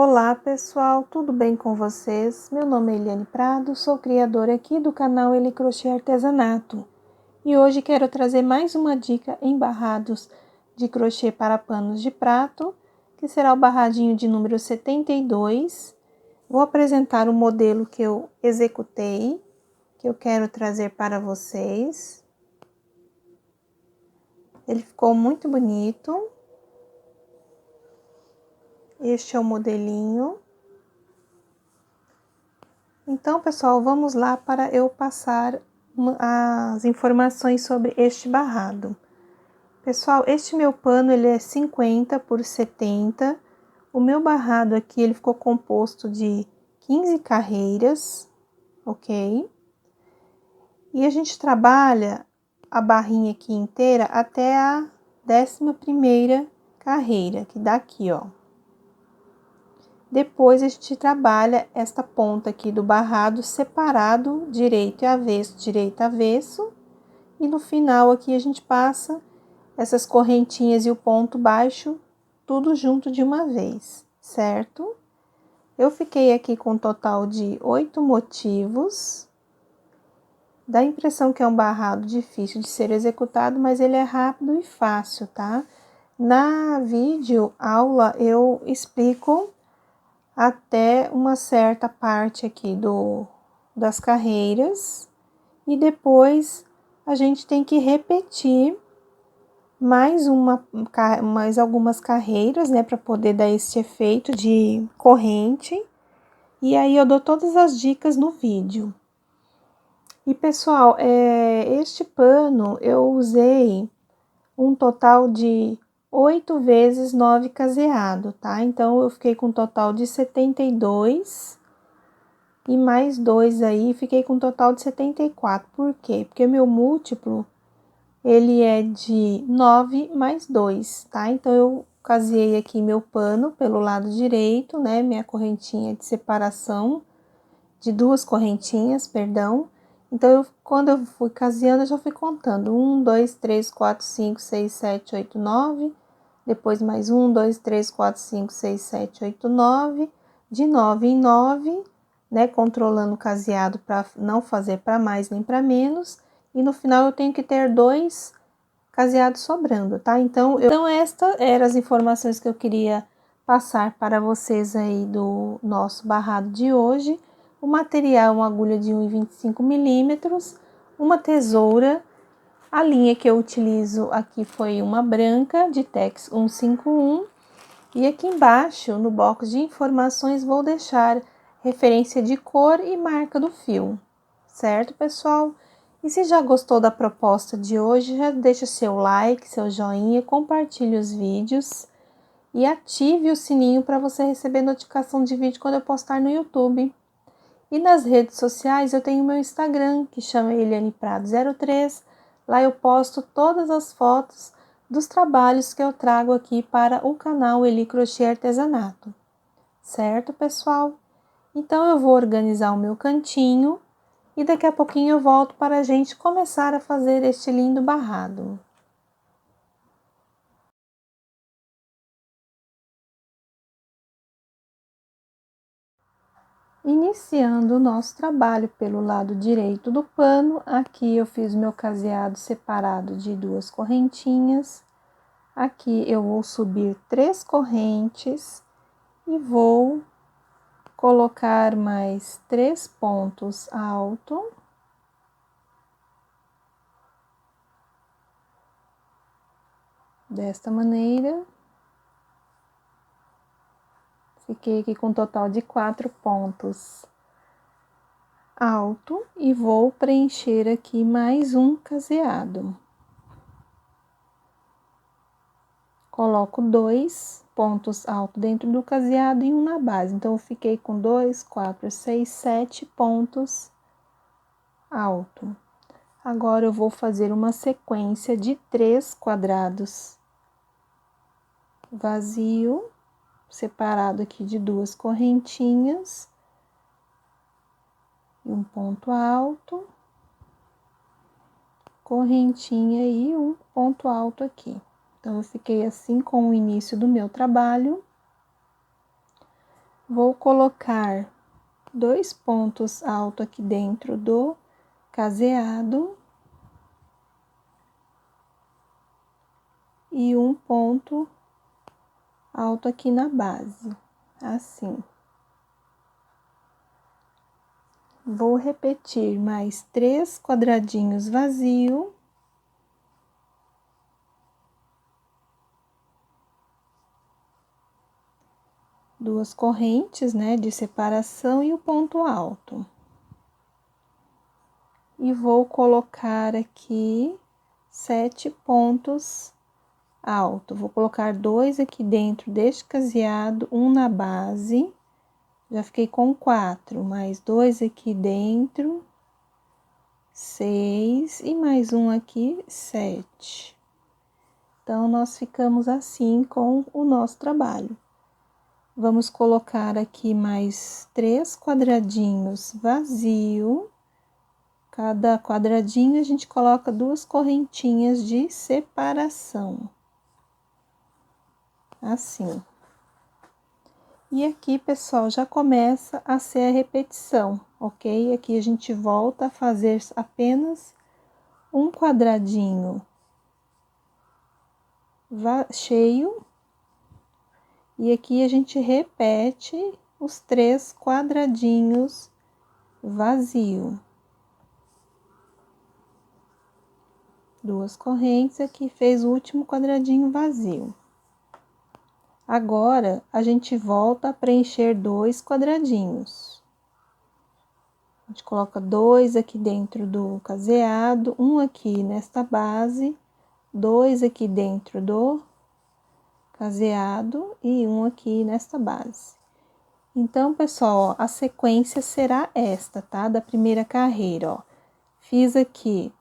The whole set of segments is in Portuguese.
Olá pessoal, tudo bem com vocês? Meu nome é Eliane Prado, sou criadora aqui do canal Eli Crochê Artesanato e hoje quero trazer mais uma dica em barrados de crochê para panos de prato, que será o barradinho de número 72. Vou apresentar o modelo que eu executei, que eu quero trazer para vocês. Ele ficou muito bonito. Este é o modelinho. Então, pessoal, vamos lá para eu passar as informações sobre este barrado. Pessoal, este meu pano, ele é 50 por 70. O meu barrado aqui, ele ficou composto de 15 carreiras, ok? E a gente trabalha a barrinha aqui inteira até a 11ª carreira, que dá aqui, ó. Depois, a gente trabalha esta ponta aqui do barrado separado, direito e avesso. E no final aqui, a gente passa essas correntinhas e o ponto baixo, tudo junto de uma vez, certo? Eu fiquei aqui com um total de 8 motivos. Dá a impressão que é um barrado difícil de ser executado, mas ele é rápido e fácil, tá? Na vídeo aula, eu explico até uma certa parte aqui das carreiras, e depois a gente tem que repetir mais algumas carreiras, né, para poder dar esse efeito de corrente, e aí eu dou todas as dicas no vídeo. E pessoal, este pano eu usei um total de 8 vezes 9 caseado, tá? Então, eu fiquei com um total de 72 e mais 2 aí, fiquei com um total de 74. Por quê? Porque o meu múltiplo, ele é de 9 mais 2, tá? Então, eu caseei aqui meu pano pelo lado direito, né? Minha correntinha de separação, de duas correntinhas, perdão. Então, quando eu fui caseando, eu já fui contando. 1, 2, 3, 4, 5, 6, 7, 8, 9. Depois mais 1, 2, 3, 4, 5, 6, 7, 8, 9. De 9 em 9, né? Controlando o caseado para não fazer para mais nem para menos. E no final eu tenho que ter 2 caseados sobrando, tá? Então, estas eram as informações que eu queria passar para vocês aí do nosso barrado de hoje. O material é uma agulha de 1,25 milímetros, uma tesoura. A linha que eu utilizo aqui foi uma branca de Tex 151. E aqui embaixo, no box de informações, vou deixar referência de cor e marca do fio. Certo, pessoal? E se já gostou da proposta de hoje, já deixa seu like, seu joinha, compartilhe os vídeos e ative o sininho para você receber notificação de vídeo quando eu postar no YouTube. E nas redes sociais eu tenho meu Instagram, que chama Eliane Prado 03. Lá eu posto todas as fotos dos trabalhos que eu trago aqui para o canal Eli Crochê Artesanato. Certo, pessoal? Então eu vou organizar o meu cantinho e daqui a pouquinho eu volto para a gente começar a fazer este lindo barrado. Iniciando o nosso trabalho pelo lado direito do pano, aqui eu fiz meu caseado separado de 2 correntinhas. Aqui eu vou subir 3 correntes e vou colocar mais 3 pontos altos. Desta maneira. Fiquei aqui com um total de 4 pontos alto e vou preencher aqui mais um caseado. Coloco 2 pontos altos dentro do caseado e um na base. Então, eu fiquei com 2, 4, 6, 7 pontos alto. Agora, eu vou fazer uma sequência de 3 quadrados vazio, separado aqui de 2 correntinhas. E um ponto alto, correntinha e um ponto alto aqui. Então, eu fiquei assim com o início do meu trabalho. Vou colocar 2 pontos altos aqui dentro do caseado e um ponto alto aqui na base, assim. Vou repetir mais 3 quadradinhos vazios. Duas correntes, né, de separação e o ponto alto. E vou colocar aqui 7 pontos altos. Vou colocar 2 aqui dentro deste caseado, um na base. Já fiquei com 4, mais 2 aqui dentro, 6, e mais um aqui, 7. Então, nós ficamos assim com o nosso trabalho. Vamos colocar aqui mais 3 quadradinhos vazio. Cada quadradinho a gente coloca 2 correntinhas de separação. Assim. E aqui, pessoal, já começa a ser a repetição, ok? Aqui a gente volta a fazer apenas um quadradinho cheio. E aqui a gente repete os 3 quadradinhos vazio. 2 correntes, aqui fez o último quadradinho vazio. Agora, a gente volta a preencher 2 quadradinhos. A gente coloca 2 aqui dentro do caseado, um aqui nesta base, 2 aqui dentro do caseado e um aqui nesta base. Então, pessoal, ó, a sequência será esta, tá? Da primeira carreira, ó. Fiz aqui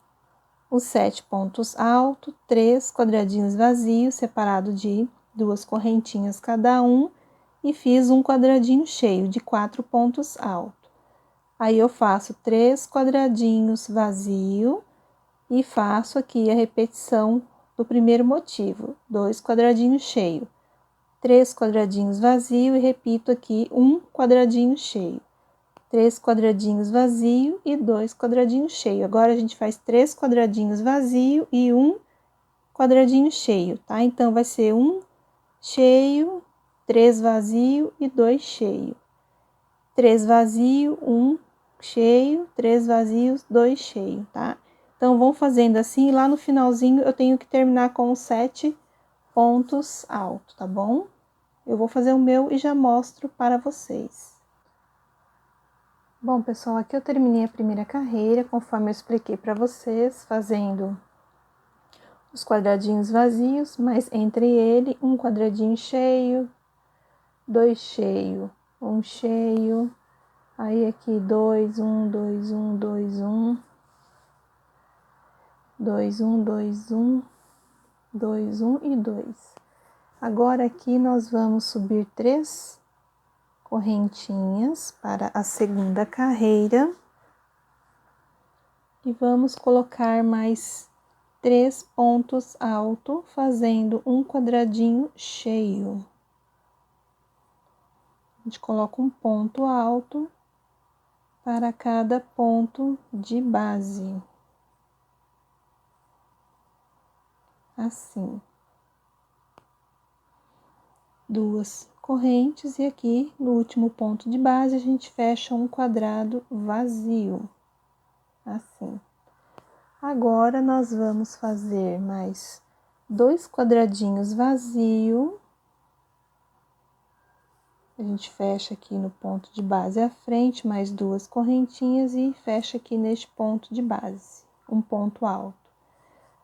os 7 pontos altos, 3 quadradinhos vazios, separado de 2 correntinhas cada um, e fiz um quadradinho cheio de 4 pontos altos. Aí, eu faço 3 quadradinhos vazio e faço aqui a repetição do primeiro motivo, 2 quadradinhos cheio, 3 quadradinhos vazio e repito aqui um quadradinho cheio. 3 quadradinhos vazio e 2 quadradinhos cheio. Agora, a gente faz 3 quadradinhos vazio e um quadradinho cheio, tá? Então, vai ser um cheio, 3 vazio e 2 cheio. 3 vazio, 1 cheio, 3 vazios, 2 cheio, tá? Então, vão fazendo assim, e lá no finalzinho eu tenho que terminar com os 7 pontos altos, tá bom? Eu vou fazer o meu e já mostro para vocês. Bom, pessoal, aqui eu terminei a primeira carreira, conforme eu expliquei para vocês, fazendo os quadradinhos vazios, mas entre ele um quadradinho cheio, 2 cheio, 1 cheio, aí aqui 2, 1, 2, 1, 2, 1, 2, 1, 2, 1, 2, 1 e 2. Agora aqui nós vamos subir 3 correntinhas para a segunda carreira e vamos colocar mais 3 pontos altos, fazendo um quadradinho cheio. A gente coloca um ponto alto para cada ponto de base. Assim. 2 correntes e aqui no último ponto de base a gente fecha um quadrado vazio. Assim. Agora, nós vamos fazer mais 2 quadradinhos vazios. A gente fecha aqui no ponto de base à frente, mais 2 correntinhas e fecha aqui neste ponto de base, um ponto alto.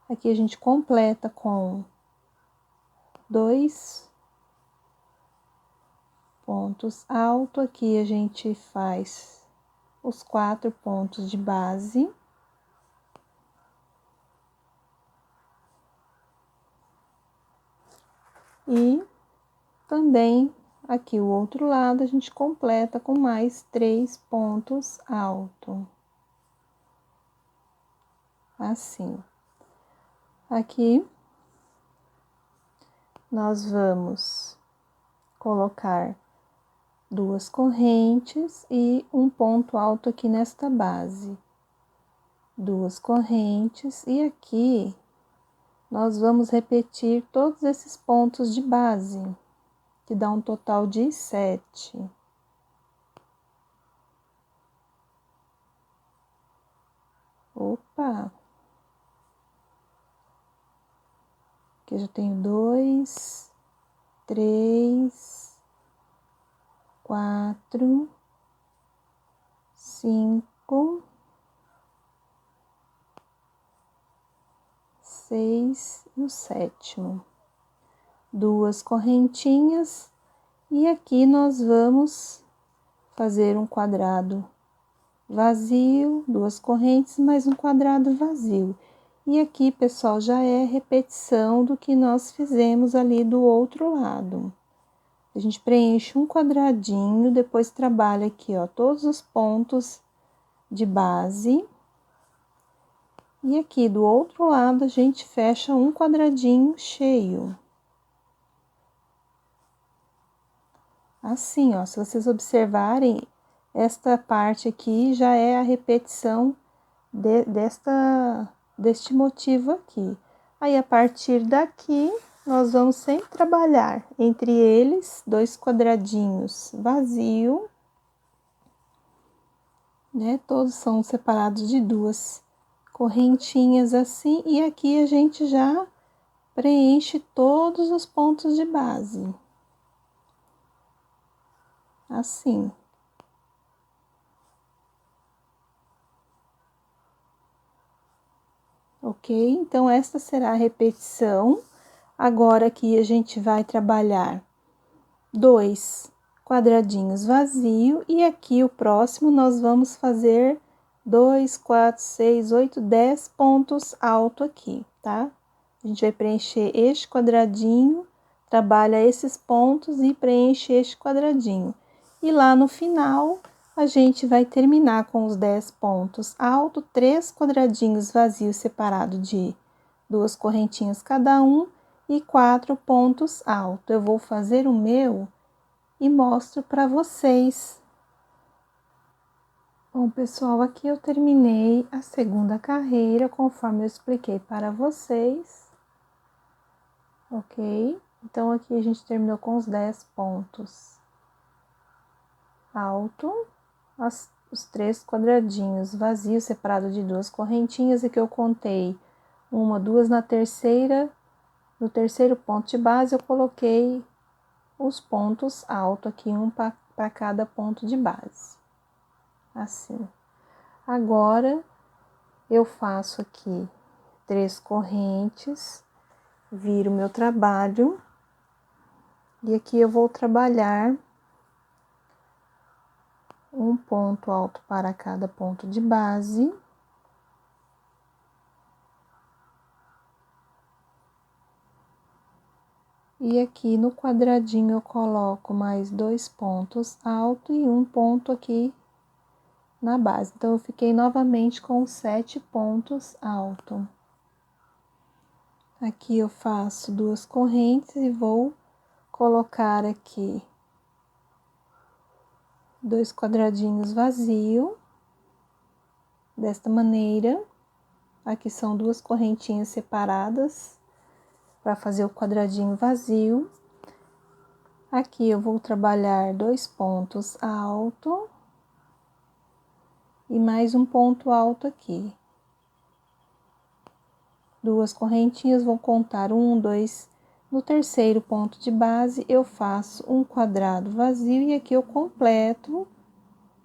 Aqui a gente completa com 2 pontos altos, aqui a gente faz os 4 pontos de base. E também aqui o outro lado a gente completa com mais 3 pontos altos. Assim. Aqui nós vamos colocar duas correntes e um ponto alto aqui nesta base. Duas correntes e aqui nós vamos repetir todos esses pontos de base, que dá um total de 7. Opa! Aqui eu já tenho 2, 3, 4, 5, 6 e o 7º. Duas correntinhas e aqui nós vamos fazer um quadrado vazio, duas correntes, mais um quadrado vazio. E aqui, pessoal, já é repetição do que nós fizemos ali do outro lado. A gente preenche um quadradinho, depois trabalha aqui, ó, todos os pontos de base. E aqui do outro lado a gente fecha um quadradinho cheio. Assim, ó, se vocês observarem, esta parte aqui já é a repetição deste motivo aqui. Aí, a partir daqui, nós vamos sempre trabalhar entre eles, dois quadradinhos vazio, né? Todos são separados de duas correntinhas assim, e aqui a gente já preenche todos os pontos de base. Assim. Ok? Então, esta será a repetição. Agora, aqui a gente vai trabalhar dois quadradinhos vazio e aqui o próximo nós vamos fazer 2, 4, 6, 8, 10 pontos alto aqui, tá? A gente vai preencher este quadradinho, trabalha esses pontos e preenche este quadradinho. E lá no final, a gente vai terminar com os 10 pontos alto, 3 quadradinhos vazios separados de duas correntinhas cada um e 4 pontos alto. Eu vou fazer o meu e mostro para vocês. Bom, pessoal, aqui eu terminei a segunda carreira, conforme eu expliquei para vocês. Ok? Então, aqui a gente terminou com os 10 pontos alto, os 3 quadradinhos vazios, separados de duas correntinhas, e que eu contei uma, duas na terceira. No terceiro ponto de base, eu coloquei os pontos altos aqui, um para cada ponto de base. Assim. Agora, eu faço aqui 3 correntes, viro meu trabalho, e aqui eu vou trabalhar um ponto alto para cada ponto de base. E aqui no quadradinho eu coloco mais 2 pontos altos e um ponto aqui na base. Então, eu fiquei novamente com 7 pontos altos. Aqui eu faço 2 correntes e vou colocar aqui 2 quadradinhos vazios, desta maneira. Aqui são 2 correntinhas separadas para fazer o quadradinho vazio. Aqui eu vou trabalhar 2 pontos altos e mais um ponto alto aqui. 2 correntinhas, vou contar 1, 2. No terceiro ponto de base, eu faço um quadrado vazio e aqui eu completo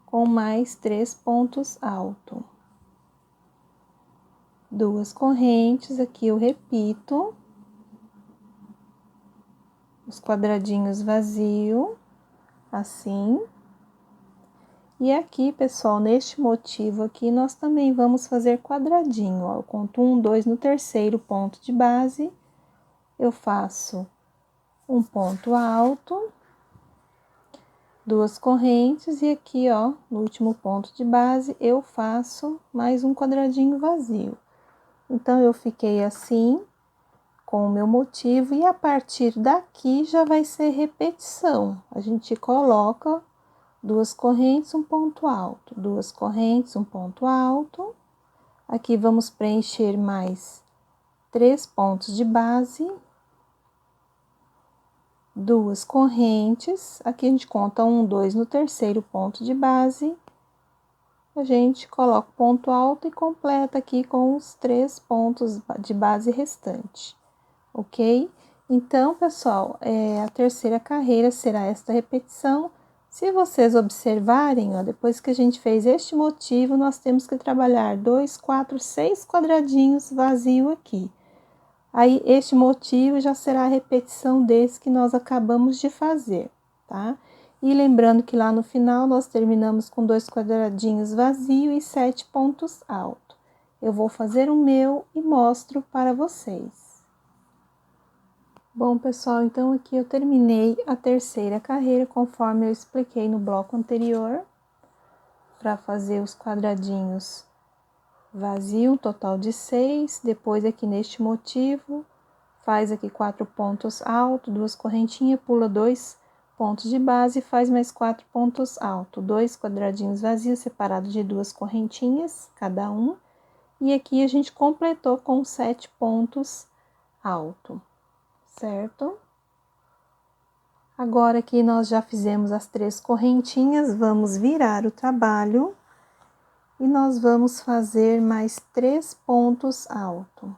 com mais 3 pontos altos. 2 correntes, aqui eu repito os quadradinhos vazios, assim. E aqui, pessoal, neste motivo aqui, nós também vamos fazer quadradinho, ó. Eu conto 1, 2 no terceiro ponto de base, eu faço um ponto alto, 2 correntes, e aqui, ó, no último ponto de base, eu faço mais um quadradinho vazio. Então, eu fiquei assim, com o meu motivo, e a partir daqui já vai ser repetição. A gente coloca duas correntes, um ponto alto, duas correntes, um ponto alto. Aqui vamos preencher mais 3 pontos de base, duas correntes. Aqui a gente conta 1, 2 no terceiro ponto de base. A gente coloca o ponto alto e completa aqui com os 3 pontos de base restantes, ok? Então, pessoal, a terceira carreira será esta repetição. Se vocês observarem, ó, depois que a gente fez este motivo, nós temos que trabalhar 2, 4, 6 quadradinhos vazio aqui. Aí, este motivo já será a repetição desse que nós acabamos de fazer, tá? E lembrando que lá no final nós terminamos com 2 quadradinhos vazios e 7 pontos altos. Eu vou fazer o meu e mostro para vocês. Bom, pessoal, então aqui eu terminei a terceira carreira, conforme eu expliquei no bloco anterior, para fazer os quadradinhos vazio, um total de 6. Depois aqui neste motivo, faz aqui 4 pontos altos, 2 correntinhas, pula 2 pontos de base e faz mais 4 pontos altos, 2 quadradinhos vazios separados de 2 correntinhas, cada um. E aqui a gente completou com 7 pontos altos, certo? Agora que nós já fizemos as 3 correntinhas, vamos virar o trabalho e nós vamos fazer mais 3 pontos altos.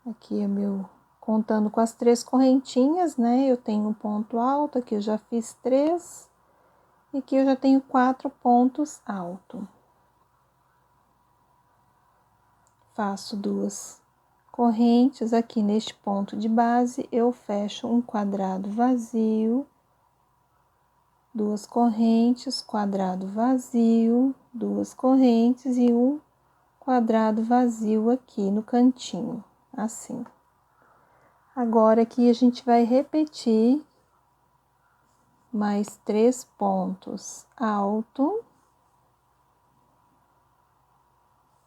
Aqui é meu, contando com as 3 correntinhas, né? Eu tenho um ponto alto, aqui eu já fiz 3, e aqui eu já tenho 4 pontos altos. Faço 2 correntes aqui neste ponto de base, eu fecho um quadrado vazio, 2 correntes, quadrado vazio, 2 correntes e um quadrado vazio aqui no cantinho, assim. Agora aqui a gente vai repetir mais 3 pontos altos.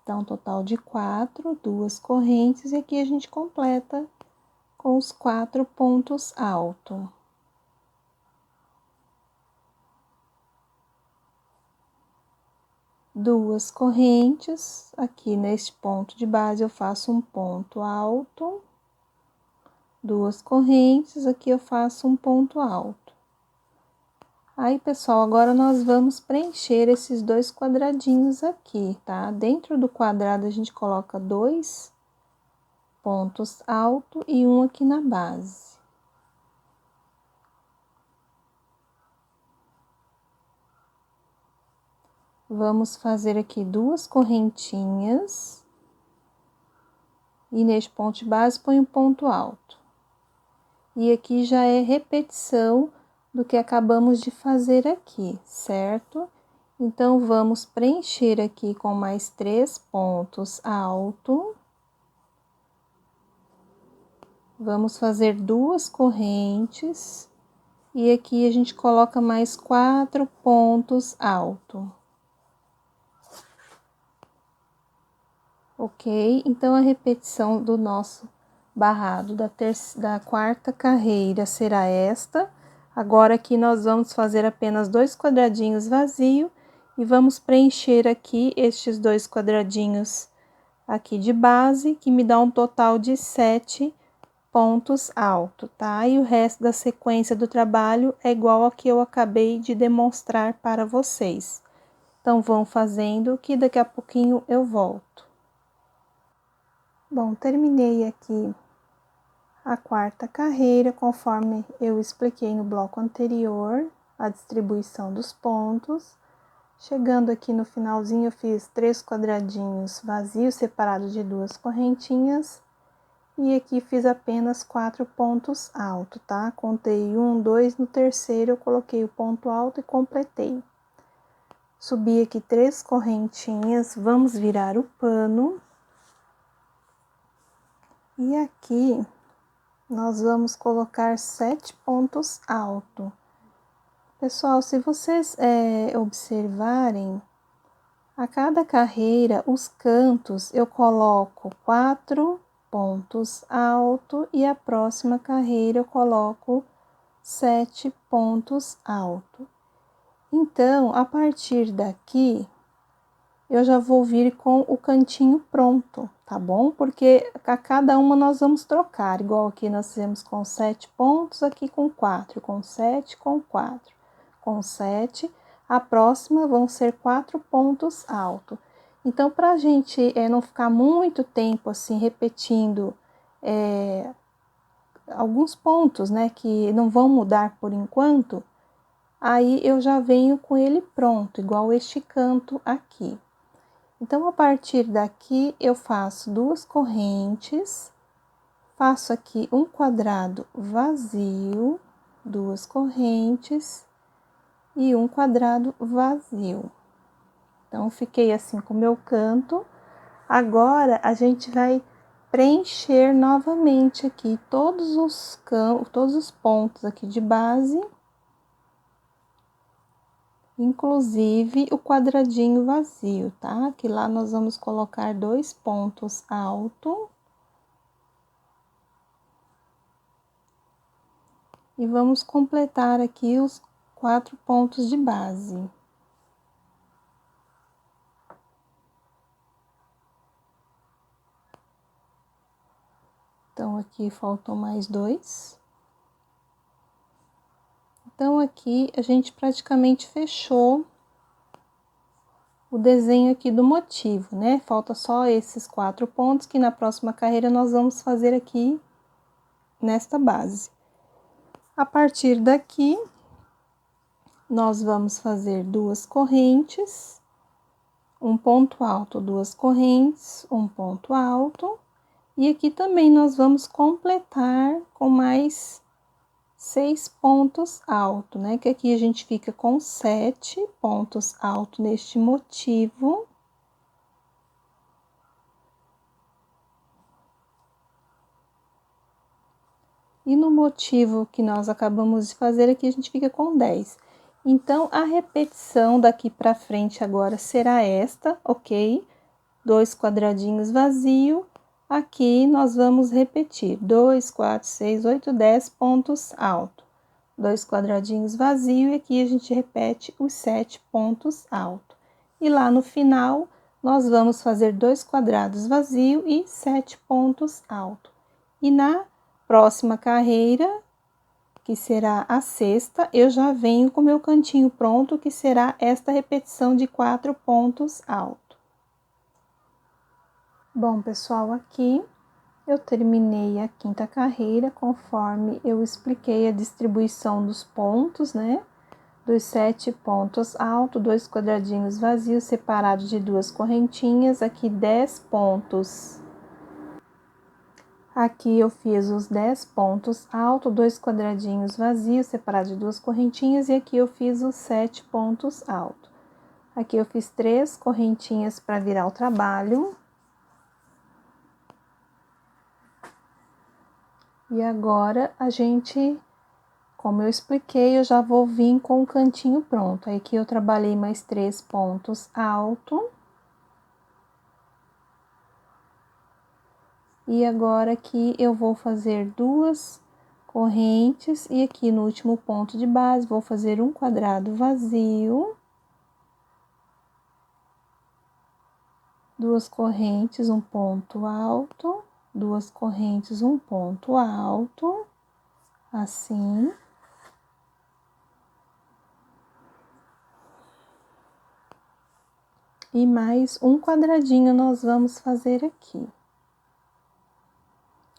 Então, um total de 4, 2 correntes, e aqui a gente completa com os 4 pontos altos. Duas correntes, aqui neste ponto de base eu faço um ponto alto, 2 correntes, aqui eu faço um ponto alto. Aí, pessoal, agora nós vamos preencher esses 2 quadradinhos aqui, tá? Dentro do quadrado a gente coloca 2 pontos altos e um aqui na base. Vamos fazer aqui 2 correntinhas. E neste ponto de base põe um ponto alto. E aqui já é repetição do que acabamos de fazer aqui, certo? Então, vamos preencher aqui com mais 3 pontos altos. Vamos fazer 2 correntes. E aqui a gente coloca mais 4 pontos altos. Ok? Então, a repetição do nosso barrado da quarta carreira será esta. Agora, aqui nós vamos fazer apenas 2 quadradinhos vazios e vamos preencher aqui estes 2 quadradinhos aqui de base, que me dá um total de 7 pontos altos, tá? E o resto da sequência do trabalho é igual ao que eu acabei de demonstrar para vocês. Então, vão fazendo que daqui a pouquinho eu volto. Bom, terminei aqui a quarta carreira, conforme eu expliquei no bloco anterior, a distribuição dos pontos. Chegando aqui no finalzinho, eu fiz 3 quadradinhos vazios, separados de 2 correntinhas. E aqui fiz apenas 4 pontos altos, tá? Contei 1, 2, no terceiro eu coloquei o ponto alto e completei. Subi aqui 3 correntinhas, vamos virar o pano. E aqui, nós vamos colocar 7 pontos altos. Pessoal, se vocês observarem, a cada carreira, os cantos, eu coloco 4 pontos altos e a próxima carreira eu coloco 7 pontos altos. Então, a partir daqui, eu já vou vir com o cantinho pronto, tá bom? Porque a cada uma nós vamos trocar, igual aqui nós fizemos com 7 pontos, aqui com 4, com 7, com 4, com 7. A próxima vão ser 4 pontos altos. Então, pra gente não ficar muito tempo assim repetindo alguns pontos, né, que não vão mudar por enquanto, aí eu já venho com ele pronto, igual este canto aqui. Então, a partir daqui, eu faço 2 correntes, faço aqui um quadrado vazio, 2 correntes e um quadrado vazio. Então, fiquei assim com o meu canto. Agora, a gente vai preencher novamente aqui todos os pontos aqui de base, inclusive o quadradinho vazio, tá? Que lá nós vamos colocar 2 pontos altos. E vamos completar aqui os 4 pontos de base. Então, aqui faltam mais 2. Então, aqui a gente praticamente fechou o desenho aqui do motivo, né? Falta só esses 4 pontos que na próxima carreira nós vamos fazer aqui nesta base. A partir daqui, nós vamos fazer 2 correntes, um ponto alto, 2 correntes, um ponto alto, e aqui também nós vamos completar com mais 6 pontos altos, né? Que aqui a gente fica com 7 pontos altos neste motivo. E no motivo que nós acabamos de fazer aqui, a gente fica com 10. Então, a repetição daqui pra frente agora será esta, ok? 2 quadradinhos vazio. Aqui nós vamos repetir 2, 4, 6, 8, 10 pontos altos. 2 quadradinhos vazio e aqui a gente repete os 7 pontos altos. E lá no final, nós vamos fazer 2 quadrados vazio e 7 pontos altos. E na próxima carreira, que será a sexta, eu já venho com meu cantinho pronto, que será esta repetição de 4 pontos altos. Bom, pessoal, aqui eu terminei a quinta carreira, conforme eu expliquei a distribuição dos pontos, né? Dos 7 pontos altos, 2 quadradinhos vazios separados de 2 correntinhas, aqui 10 pontos. Aqui eu fiz os 10 pontos altos, 2 quadradinhos vazios separados de 2 correntinhas, e aqui eu fiz os 7 pontos altos. Aqui eu fiz 3 correntinhas para virar o trabalho. E agora, a gente, como eu expliquei, eu já vou vir com o cantinho pronto. Aí, aqui eu trabalhei mais 3 pontos altos. E agora, aqui eu vou fazer 2 correntes. E aqui no último ponto de base, vou fazer um quadrado vazio. 2 correntes, um ponto alto. 2 correntes, um ponto alto. Assim. E mais um quadradinho nós vamos fazer aqui.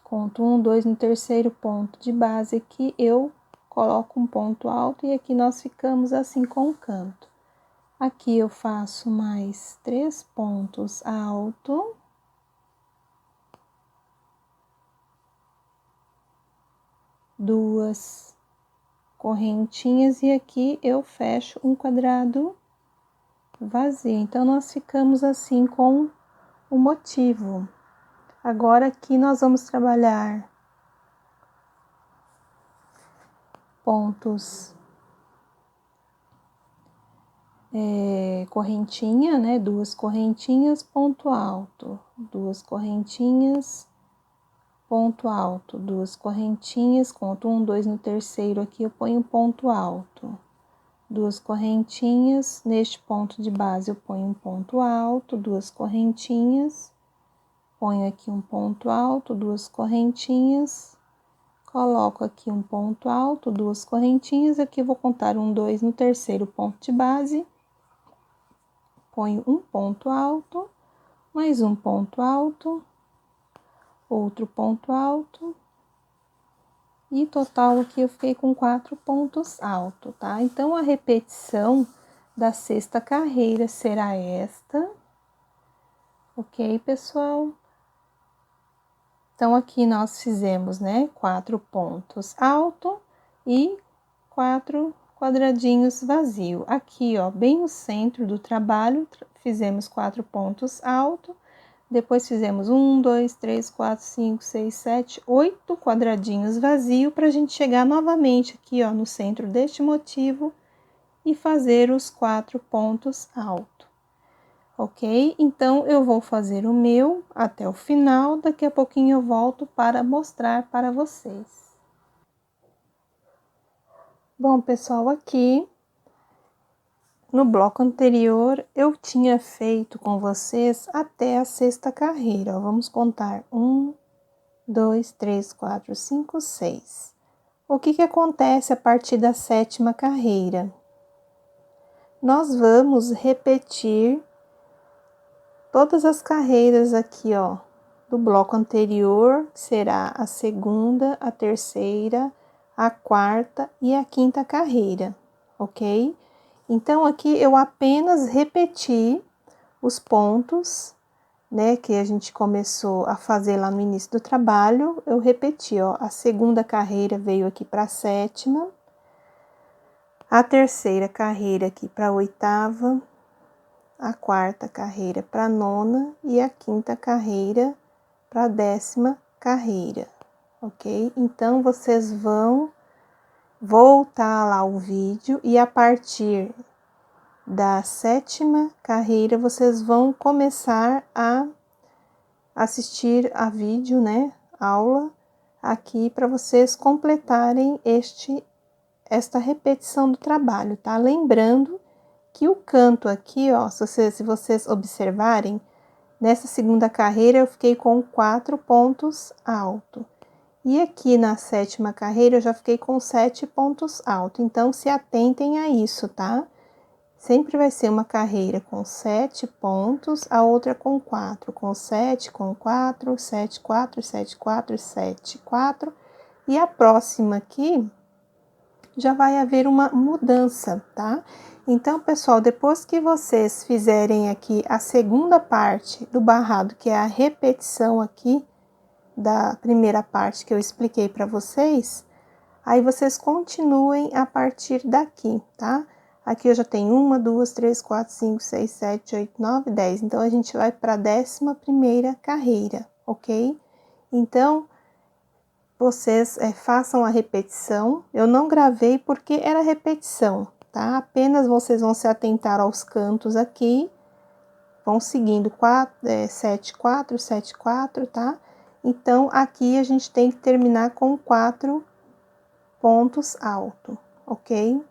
Conto 1, 2, no terceiro ponto de base aqui, eu coloco um ponto alto e aqui nós ficamos assim com o canto. Aqui eu faço mais 3 pontos altos. Duas correntinhas e aqui eu fecho um quadrado vazio. Então, nós ficamos assim com o motivo. Agora, aqui nós vamos trabalhar pontos, correntinha, né? 2 correntinhas, ponto alto, 2 correntinhas, ponto alto, 2 correntinhas, conto 1, 2 no terceiro aqui, eu ponho um ponto alto, 2 correntinhas, neste ponto de base eu ponho um ponto alto, 2 correntinhas, ponho aqui um ponto alto, 2 correntinhas, coloco aqui um ponto alto, 2 correntinhas, aqui eu vou contar 1, 2 no terceiro ponto de base, ponho um ponto alto, mais um ponto alto, outro ponto alto, e total aqui eu fiquei com 4 pontos altos, tá? Então, a repetição da sexta carreira será esta, ok, pessoal? Então, aqui nós fizemos, né, 4 pontos altos e 4 quadradinhos vazio. Aqui, ó, bem no centro do trabalho, fizemos 4 pontos altos. Depois fizemos 1, 2, 3, 4, 5, 6, 7, 8 quadradinhos vazios para a gente chegar novamente aqui, ó, no centro deste motivo e fazer os 4 pontos altos, ok? Então, eu vou fazer o meu até o final, daqui a pouquinho eu volto para mostrar para vocês. Bom, pessoal, aqui no bloco anterior, eu tinha feito com vocês até a sexta carreira, ó, vamos contar 1, 2, 3, 4, 5, 6. O que acontece a partir da sétima carreira? Nós vamos repetir todas as carreiras aqui, ó, do bloco anterior, que será a segunda, a terceira, a quarta e a quinta carreira, ok? Então, aqui eu apenas repeti os pontos, né, que a gente começou a fazer lá no início do trabalho, eu repeti, ó, a segunda carreira veio aqui para a sétima, a terceira carreira aqui para a oitava, a quarta carreira para a nona e a quinta carreira para a 10ª carreira, ok? Então, vocês vão voltar lá o vídeo e a partir da sétima carreira, vocês vão começar a assistir a vídeo, né, aula, aqui para vocês completarem esta repetição do trabalho, tá? Lembrando que o canto aqui, ó, se vocês observarem, nessa segunda carreira eu fiquei com 4 pontos altos. E aqui na sétima carreira eu já fiquei com 7 pontos altos. Então, se atentem a isso, tá? Sempre vai ser uma carreira com 7 pontos, a outra com 4, com 7, com 4, 7, 4, 7, 4, 7, 4. E a próxima aqui já vai haver uma mudança, tá? Então, pessoal, depois que vocês fizerem aqui a segunda parte do barrado, que é a repetição aqui da primeira parte que eu expliquei para vocês, aí vocês continuem a partir daqui, tá? Aqui eu já tenho 1, 2, 3, 4, 5, 6, 7, 8, 9, 10. Então, a gente vai para a 11ª carreira, ok? Então, vocês façam a repetição. Eu não gravei porque era repetição, tá? Apenas vocês vão se atentar aos cantos aqui. Vão seguindo 7, 4, 7, 4, tá? Então, aqui a gente tem que terminar com 4 pontos altos, ok?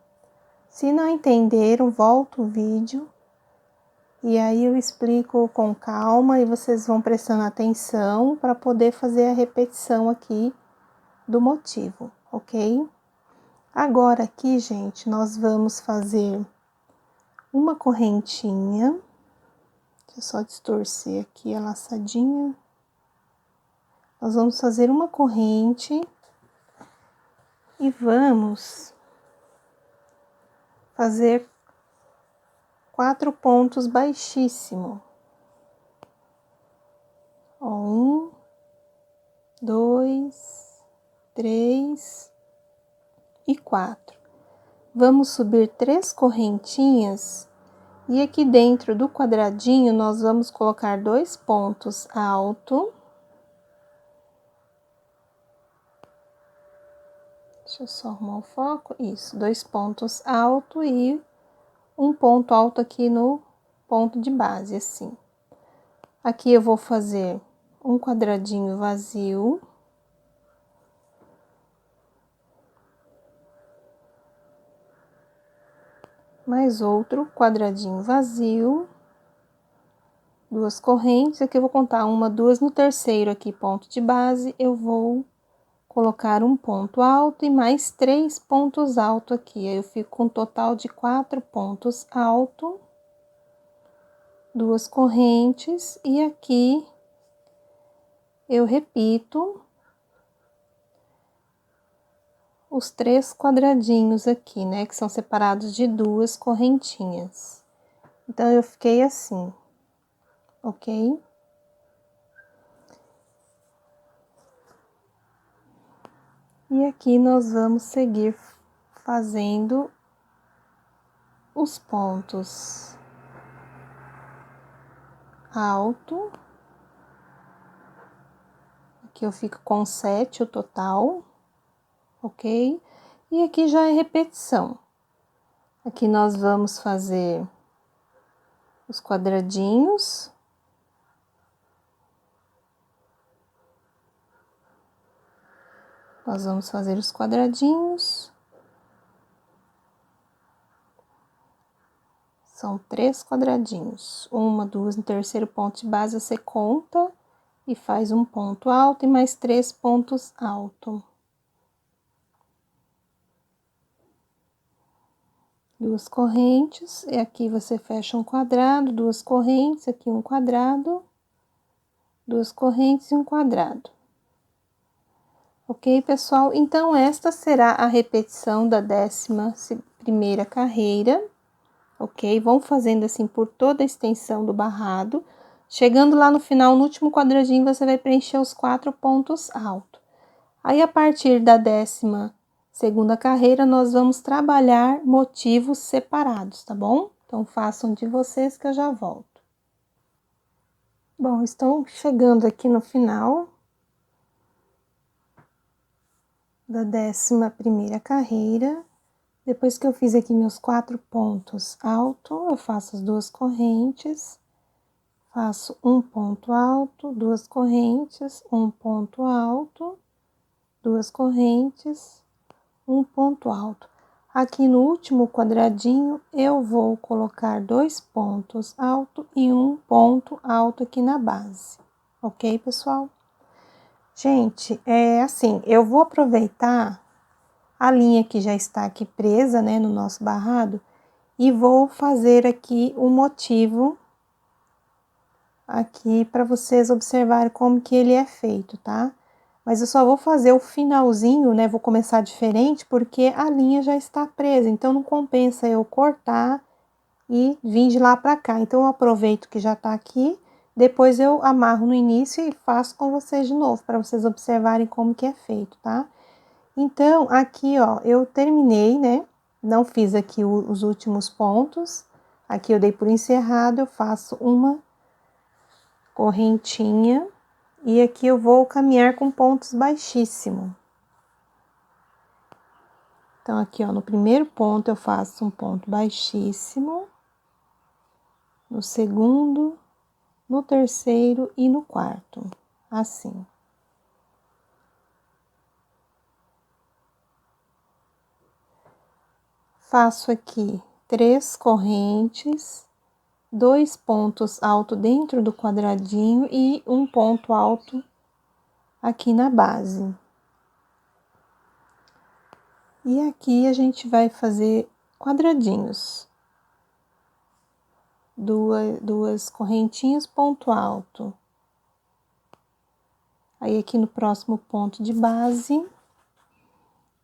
Se não entenderam, volta o vídeo e aí eu explico com calma e vocês vão prestando atenção para poder fazer a repetição aqui do motivo, ok? Agora aqui, gente, nós vamos fazer uma correntinha. Deixa eu só distorcer aqui a laçadinha. Nós vamos fazer uma corrente e vamos fazer 4 pontos baixíssimo. 1, 2, 3 e 4. Vamos subir 3 correntinhas e aqui dentro do quadradinho nós vamos colocar 2 pontos altos. Deixa eu só arrumar o foco. Isso, 2 pontos altos e um ponto alto aqui no ponto de base, assim. Aqui eu vou fazer um quadradinho vazio. mais outro quadradinho vazio, 2 correntes. Aqui eu vou contar 1, 2, no terceiro aqui ponto de base, eu vou colocar um ponto alto e mais 3 pontos altos aqui, aí eu fico com um total de 4 pontos altos, 2 correntes, e aqui eu repito os 3 quadradinhos aqui, né, que são separados de 2 correntinhas. Então, eu fiquei assim, ok? E aqui nós vamos seguir fazendo os pontos alto. Aqui eu fico com 7 o total, ok? E aqui já é repetição. Aqui nós vamos fazer os quadradinhos. Nós vamos fazer os quadradinhos. São 3 quadradinhos. 1, 2, no terceiro ponto de base você conta e faz um ponto alto e mais 3 pontos altos. 2 correntes, e aqui você fecha um quadrado, 2 correntes, aqui um quadrado, 2 correntes e um quadrado. Ok, pessoal? Então, esta será a repetição da 11ª carreira, ok? Vão fazendo assim por toda a extensão do barrado. Chegando lá no final, no último quadradinho, você vai preencher os 4 pontos altos. Aí, a partir da 12ª carreira, nós vamos trabalhar motivos separados, tá bom? Então, façam de vocês que eu já volto. Bom, estou chegando aqui no final da 11ª carreira. Depois que eu fiz aqui meus 4 pontos altos, eu faço as 2 correntes, faço um ponto alto, 2 correntes, um ponto alto, 2 correntes, um ponto alto. Aqui no último quadradinho, eu vou colocar 2 pontos altos e um ponto alto aqui na base, ok, pessoal? Gente, assim, eu vou aproveitar a linha que já está aqui presa, né, no nosso barrado, e vou fazer aqui um motivo aqui para vocês observarem como que ele é feito, tá? Mas eu só vou fazer o finalzinho, né, vou começar diferente, porque a linha já está presa, então não compensa eu cortar e vir de lá para cá. Então, eu aproveito que já tá aqui, depois eu amarro no início e faço com vocês de novo, para vocês observarem como que é feito, tá? Então, aqui, ó, eu terminei, né? Não fiz aqui os últimos pontos. Aqui eu dei por encerrado, eu faço uma correntinha e aqui eu vou caminhar com pontos baixíssimos. Então, aqui, ó, no primeiro ponto eu faço um ponto baixíssimo, no segundo, no terceiro e no quarto, assim. Faço aqui 3 correntes, 2 pontos altos dentro do quadradinho e um ponto alto aqui na base. E aqui a gente vai fazer quadradinhos. Duas correntinhas, ponto alto. Aí, aqui no próximo ponto de base,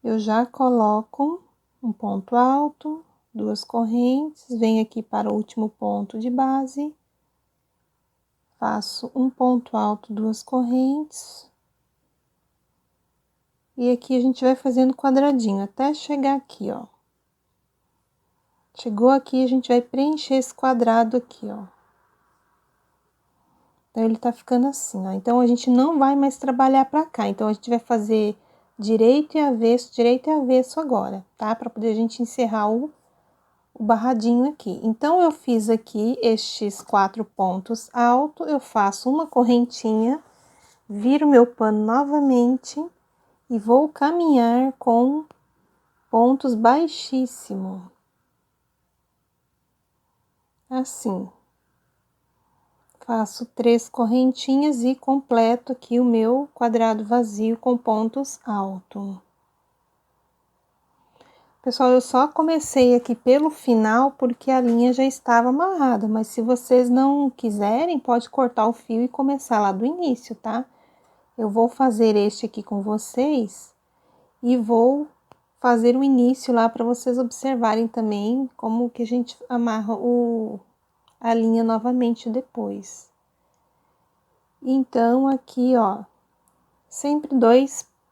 eu já coloco um ponto alto, 2 correntes, venho aqui para o último ponto de base, faço um ponto alto, 2 correntes, e aqui a gente vai fazendo quadradinho até chegar aqui, ó. Chegou aqui, a gente vai preencher esse quadrado aqui, ó. Então, ele tá ficando assim, ó. Então, a gente não vai mais trabalhar pra cá. Então, a gente vai fazer direito e avesso agora, tá? Pra poder a gente encerrar o barradinho aqui. Então, eu fiz aqui estes 4 pontos altos, eu faço uma correntinha, viro meu pano novamente e vou caminhar com pontos baixíssimos. assim. Faço 3 correntinhas e completo aqui o meu quadrado vazio com pontos altos. Pessoal, eu só comecei aqui pelo final porque a linha já estava amarrada, mas se vocês não quiserem, pode cortar o fio e começar lá do início, tá? Eu vou fazer este aqui com vocês e vou fazer o início lá para vocês observarem também como que a gente amarra a linha novamente depois. Então, aqui, ó, sempre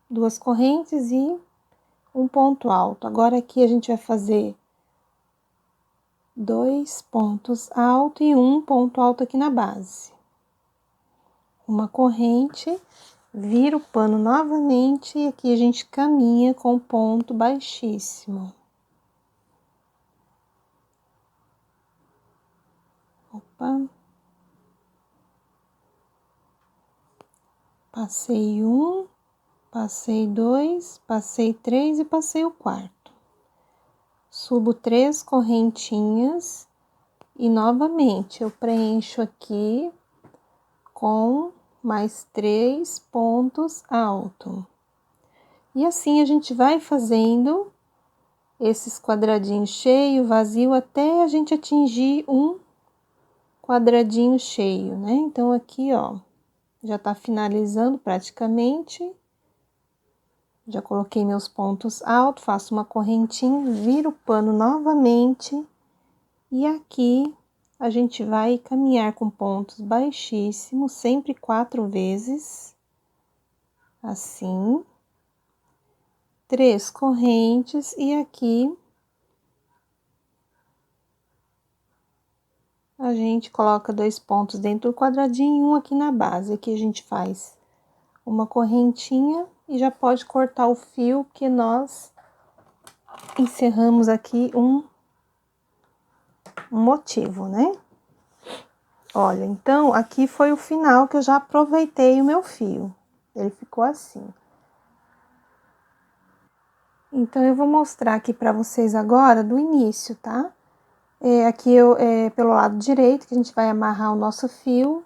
duas correntes e um ponto alto. Agora, aqui a gente vai fazer 2 pontos altos e um ponto alto aqui na base. Uma corrente, vira o pano novamente e aqui a gente caminha com ponto baixíssimo. Opa. Passei um, passei 2, passei 3 e passei o quarto. Subo 3 correntinhas e novamente eu preencho aqui com mais 3 pontos altos. E assim a gente vai fazendo esses quadradinhos cheio, vazio, até a gente atingir um quadradinho cheio, né? Então, aqui, ó, já tá finalizando praticamente. Já coloquei meus pontos altos, faço uma correntinha, viro o pano novamente. E aqui a gente vai caminhar com pontos baixíssimos, sempre 4 vezes, assim. 3 correntes e aqui a gente coloca 2 pontos dentro do quadradinho e um aqui na base. Aqui a gente faz uma correntinha e já pode cortar o fio, que nós encerramos aqui um motivo, né? Olha, então, aqui foi o final que eu já aproveitei o meu fio. Ele ficou assim. Então, eu vou mostrar aqui pra vocês agora do início, tá? Aqui pelo lado direito, que a gente vai amarrar o nosso fio.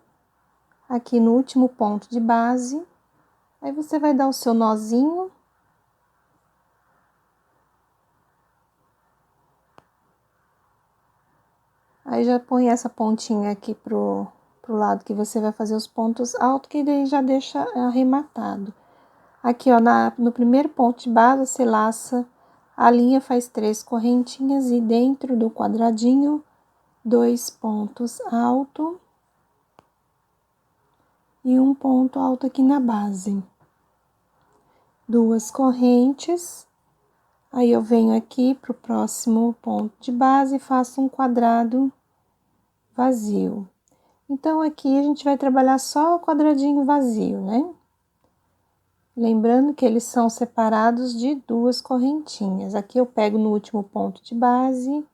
Aqui no último ponto de base. Aí, você vai dar o seu nozinho. Aí, já põe essa pontinha aqui pro lado que você vai fazer os pontos altos, que daí já deixa arrematado. Aqui, ó, no primeiro ponto de base, você laça a linha, faz 3 correntinhas e dentro do quadradinho, 2 pontos altos e um ponto alto aqui na base. 2 correntes, aí eu venho aqui pro próximo ponto de base e faço um quadrado vazio. Então, aqui a gente vai trabalhar só o quadradinho vazio, né? Lembrando que eles são separados de 2 correntinhas. Aqui eu pego no último ponto de base.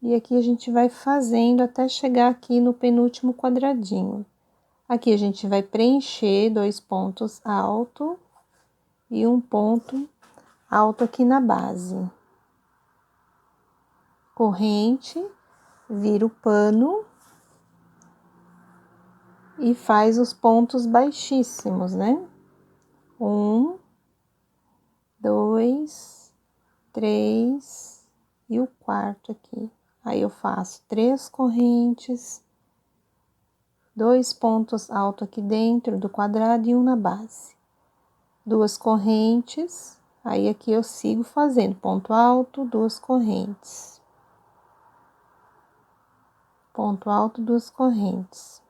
E aqui a gente vai fazendo até chegar aqui no penúltimo quadradinho. Aqui a gente vai preencher 2 pontos altos e um ponto alto aqui na base. Corrente, vira o pano e faz os pontos baixíssimos, né? 1, 2, 3 e o quarto aqui. Aí, eu faço 3 correntes, 2 pontos altos aqui dentro do quadrado e um na base. 2 correntes, aí aqui eu sigo fazendo ponto alto, 2 correntes. Ponto alto, 2 correntes.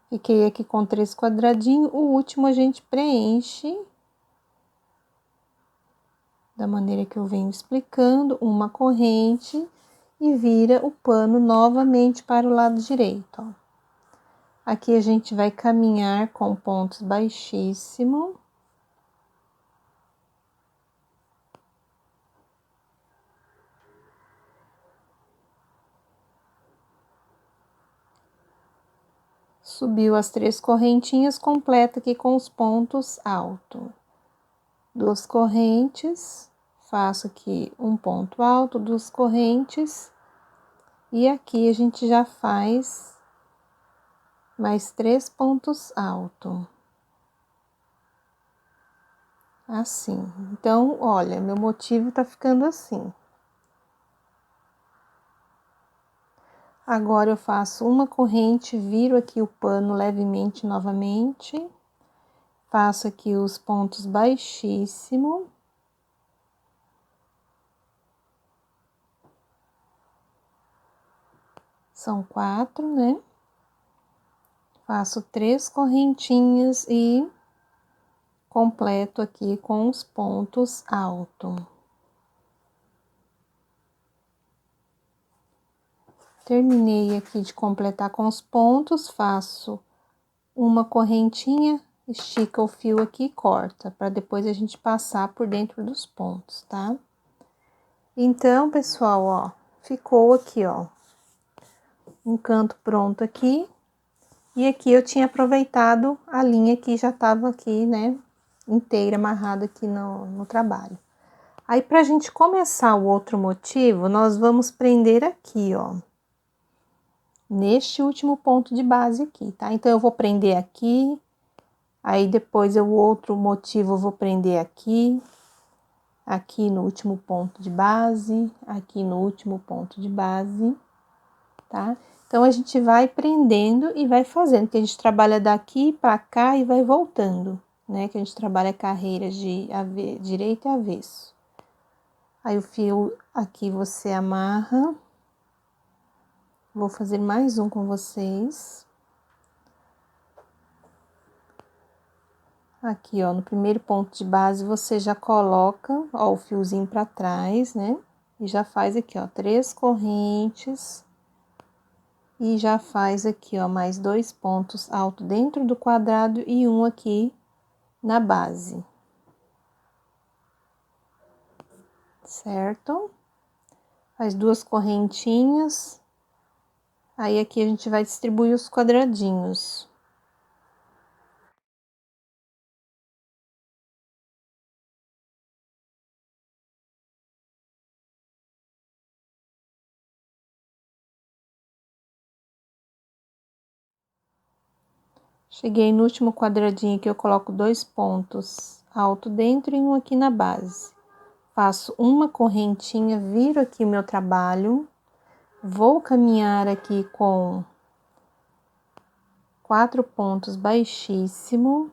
Fiquei aqui com 3 quadradinhos, o último a gente preenche da maneira que eu venho explicando, uma corrente e vira o pano novamente para o lado direito, ó. Aqui a gente vai caminhar com pontos baixíssimos. Subiu as 3 correntinhas, completa aqui com os pontos altos. 2 correntes, faço aqui um ponto alto, 2 correntes, e aqui a gente já faz mais 3 pontos altos. Assim. Então, olha, meu motivo tá ficando assim. Agora eu faço uma corrente, viro aqui o pano levemente novamente, faço aqui os pontos baixíssimos. São 4, né? Faço 3 correntinhas e completo aqui com os pontos altos. Terminei aqui de completar com os pontos, faço uma correntinha, estica o fio aqui e corta, para depois a gente passar por dentro dos pontos, tá? Então, pessoal, ó, ficou aqui, ó, um canto pronto aqui, e aqui eu tinha aproveitado a linha que já tava aqui, né, inteira, amarrada aqui no trabalho. Aí, pra gente começar o outro motivo, nós vamos prender aqui, ó, neste último ponto de base aqui, tá? Então, eu vou prender aqui, aí depois o outro motivo eu vou prender aqui, aqui no último ponto de base, aqui no último ponto de base, tá? Então, a gente vai prendendo e vai fazendo, que a gente trabalha daqui pra cá e vai voltando, né? Que a gente trabalha carreiras de direito e avesso. Aí, o fio aqui você amarra. Vou fazer mais um com vocês. Aqui, ó, no primeiro ponto de base, você já coloca, ó, o fiozinho pra trás, né? E já faz aqui, ó, 3 correntes. E já faz aqui, ó, mais 2 pontos altos dentro do quadrado e um aqui na base. Certo? Faz 2 correntinhas. Aí, aqui a gente vai distribuir os quadradinhos. Cheguei no último quadradinho que eu coloco 2 pontos alto dentro e um aqui na base. Faço uma correntinha, viro aqui o meu trabalho, vou caminhar aqui com 4 pontos baixíssimo.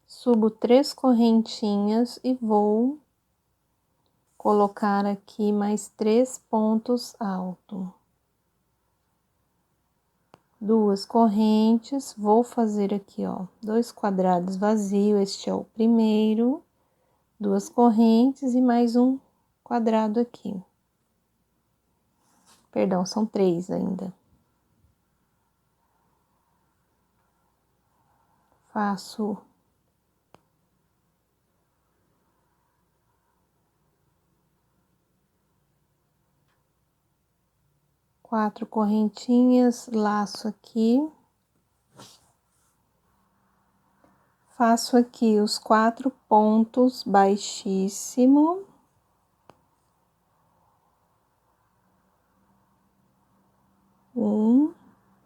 Subo 3 correntinhas e vou colocar aqui mais 3 pontos altos. 2 correntes, vou fazer aqui, ó, 2 quadrados vazios, este é o primeiro, 2 correntes e mais um quadrado aqui. Perdão, são 3 ainda. Faço 4 correntinhas, laço aqui. Faço aqui os 4 pontos baixíssimo. Um,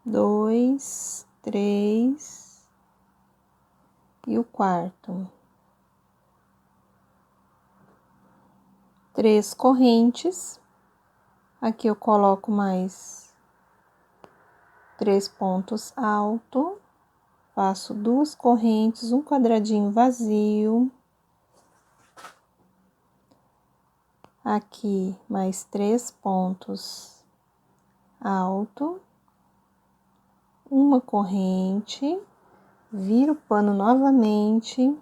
2, 3 e o quarto. 3 correntes. Aqui eu coloco mais 3 pontos altos. Faço 2 correntes, um quadradinho vazio. Aqui mais 3 pontos alto. Uma corrente, viro o pano novamente.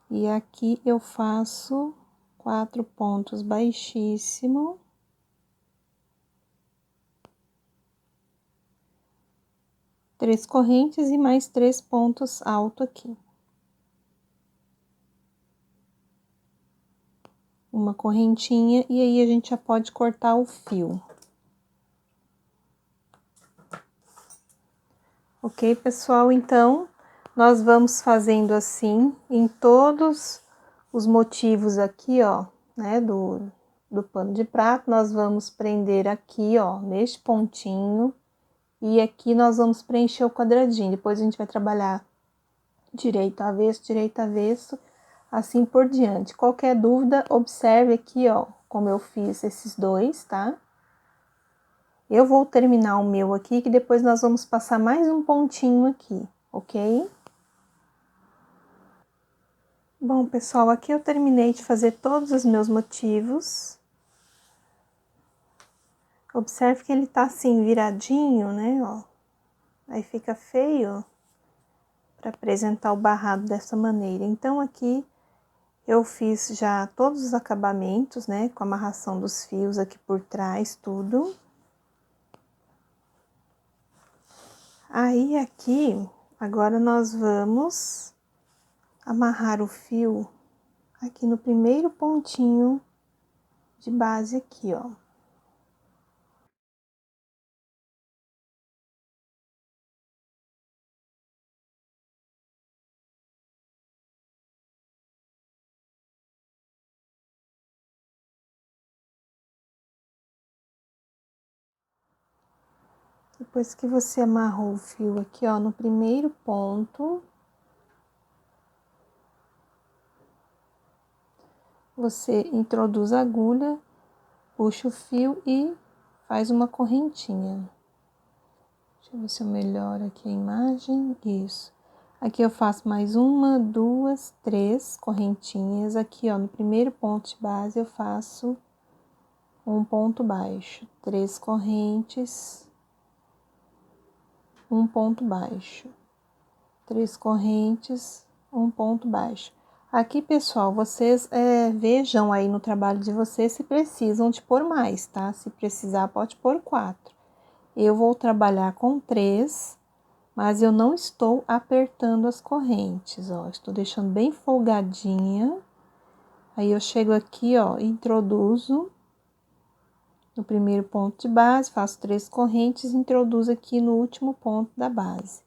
E aqui eu faço 4 pontos baixíssimo. 3 correntes e mais 3 pontos alto aqui. Uma correntinha, e aí a gente já pode cortar o fio. Ok, pessoal? Então, nós vamos fazendo assim em todos os motivos aqui, ó, né, do pano de prato. Nós vamos prender aqui, ó, neste pontinho, e aqui nós vamos preencher o quadradinho. Depois a gente vai trabalhar direito, avesso, assim por diante. Qualquer dúvida, observe aqui, ó, como eu fiz esses dois, tá? Eu vou terminar o meu aqui, que depois nós vamos passar mais um pontinho aqui, ok? Bom, pessoal, aqui eu terminei de fazer todos os meus motivos. Observe que ele tá assim, viradinho, né, ó. Aí fica feio para apresentar o barrado dessa maneira. Então, aqui eu fiz já todos os acabamentos, né, com a amarração dos fios aqui por trás, tudo. Aí, aqui, agora nós vamos amarrar o fio aqui no primeiro pontinho de base aqui, ó. Depois que você amarrou o fio aqui, ó, no primeiro ponto, você introduz a agulha, puxa o fio e faz uma correntinha. Deixa eu ver se eu melhoro aqui a imagem. Isso. Aqui eu faço mais uma, duas, três correntinhas. Aqui, ó, no primeiro ponto de base eu faço um ponto baixo, 3 correntes, um ponto baixo, 3 correntes, um ponto baixo. Aqui, pessoal, vocês vejam aí no trabalho de vocês se precisam de pôr mais, tá? Se precisar, pode pôr 4. Eu vou trabalhar com 3, mas eu não estou apertando as correntes, ó. Estou deixando bem folgadinha. Aí, eu chego aqui, ó, introduzo no primeiro ponto de base, faço 3 correntes e introduzo aqui no último ponto da base.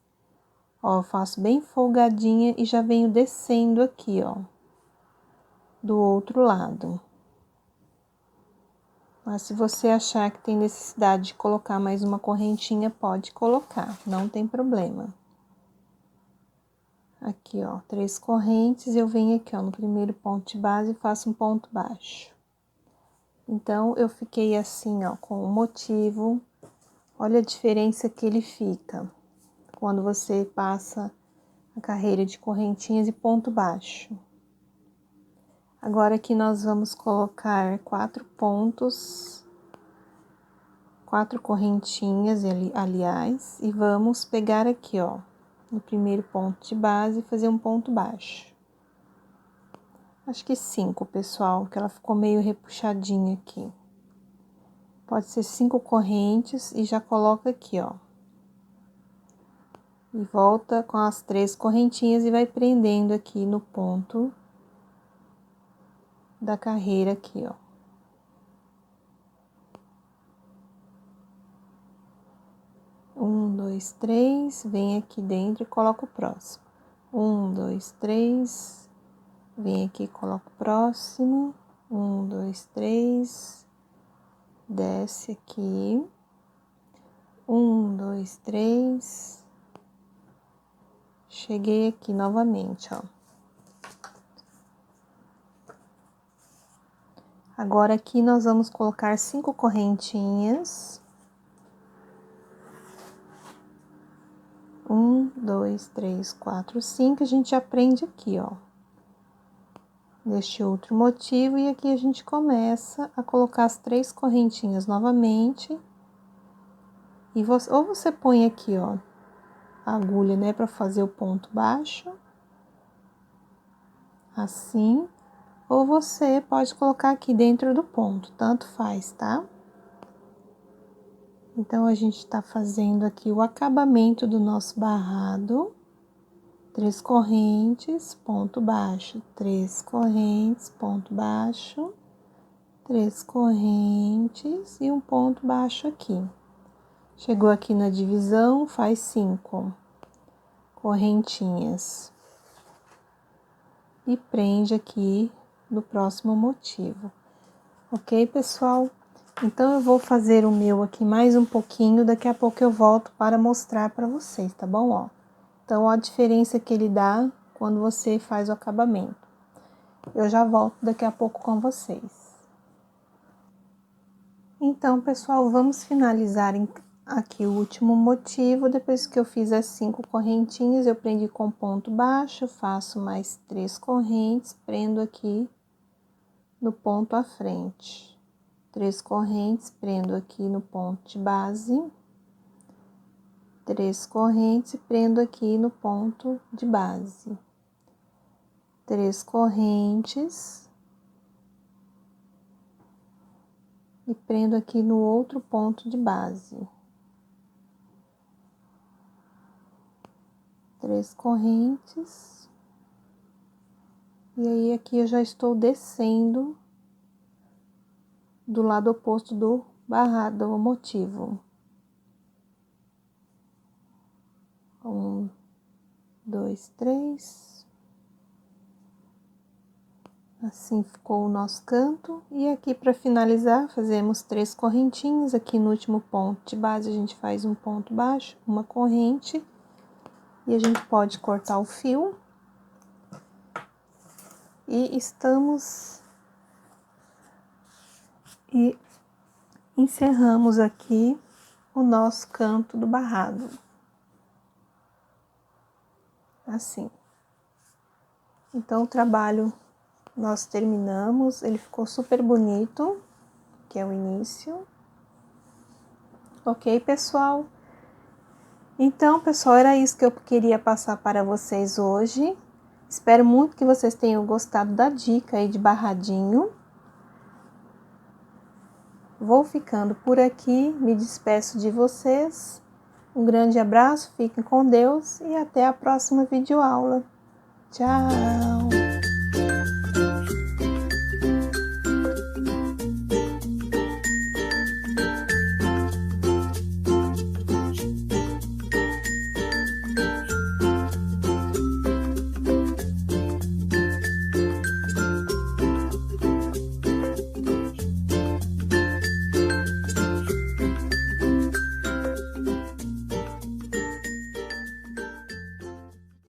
Ó, faço bem folgadinha e já venho descendo aqui, ó, do outro lado. Mas se você achar que tem necessidade de colocar mais uma correntinha, pode colocar, não tem problema. Aqui, ó, 3 correntes, eu venho aqui, ó, no primeiro ponto de base e faço um ponto baixo. Então, eu fiquei assim, ó, com o motivo. Olha a diferença que ele fica quando você passa a carreira de correntinhas e ponto baixo. Agora aqui nós vamos colocar 4 pontos, 4 correntinhas, aliás, e vamos pegar aqui, ó, no primeiro ponto de base e fazer um ponto baixo. Acho que 5, pessoal, que ela ficou meio repuxadinha aqui. Pode ser 5 correntes e já coloca aqui, ó. E volta com as 3 correntinhas e vai prendendo aqui no ponto da carreira aqui, ó. Um, dois, três, vem aqui dentro e coloca o próximo. Um, dois, três, vem aqui e coloca o próximo. Um, dois, três, desce aqui. Um, dois, três. Cheguei aqui novamente, ó. Agora aqui nós vamos colocar 5 correntinhas. 1, 2, 3, 4, 5. A gente aprende aqui, ó. Neste outro motivo, e aqui a gente começa a colocar as 3 correntinhas novamente. E ou você põe aqui, ó, a agulha, né, para fazer o ponto baixo. Assim. Ou você pode colocar aqui dentro do ponto, tanto faz, tá? Então, a gente tá fazendo aqui o acabamento do nosso barrado. 3 correntes, ponto baixo, 3 correntes, ponto baixo, 3 correntes e um ponto baixo aqui. Chegou aqui na divisão, faz 5. correntinhas e prende aqui no próximo motivo. Ok, pessoal? Então, eu vou fazer o meu aqui mais um pouquinho, daqui a pouco eu volto para mostrar para vocês, tá bom? Ó, então, ó a diferença que ele dá quando você faz o acabamento. Eu já volto daqui a pouco com vocês. Então, pessoal, vamos finalizar aqui o último motivo. Depois que eu fiz as 5 correntinhas, eu prendi com ponto baixo, faço mais 3 correntes, prendo aqui no ponto à frente. 3 correntes, prendo aqui no ponto de base. 3 correntes e prendo aqui no ponto de base. 3 correntes. E prendo aqui no outro ponto de base. 3 correntes. E aí, aqui eu já estou descendo do lado oposto do barrado, do motivo. 1, 2, 3. Assim ficou o nosso canto. E aqui, para finalizar, fazemos 3 correntinhas. Aqui no último ponto de base, a gente faz um ponto baixo, uma corrente. E a gente pode cortar o fio. E encerramos aqui o nosso canto do barrado. Assim. Então, o trabalho nós terminamos, ele ficou super bonito, que é o início. Ok, pessoal? Então, pessoal, era isso que eu queria passar para vocês hoje. Espero muito que vocês tenham gostado da dica aí de barradinho. Vou ficando por aqui, me despeço de vocês. Um grande abraço, fiquem com Deus e até a próxima videoaula. Tchau!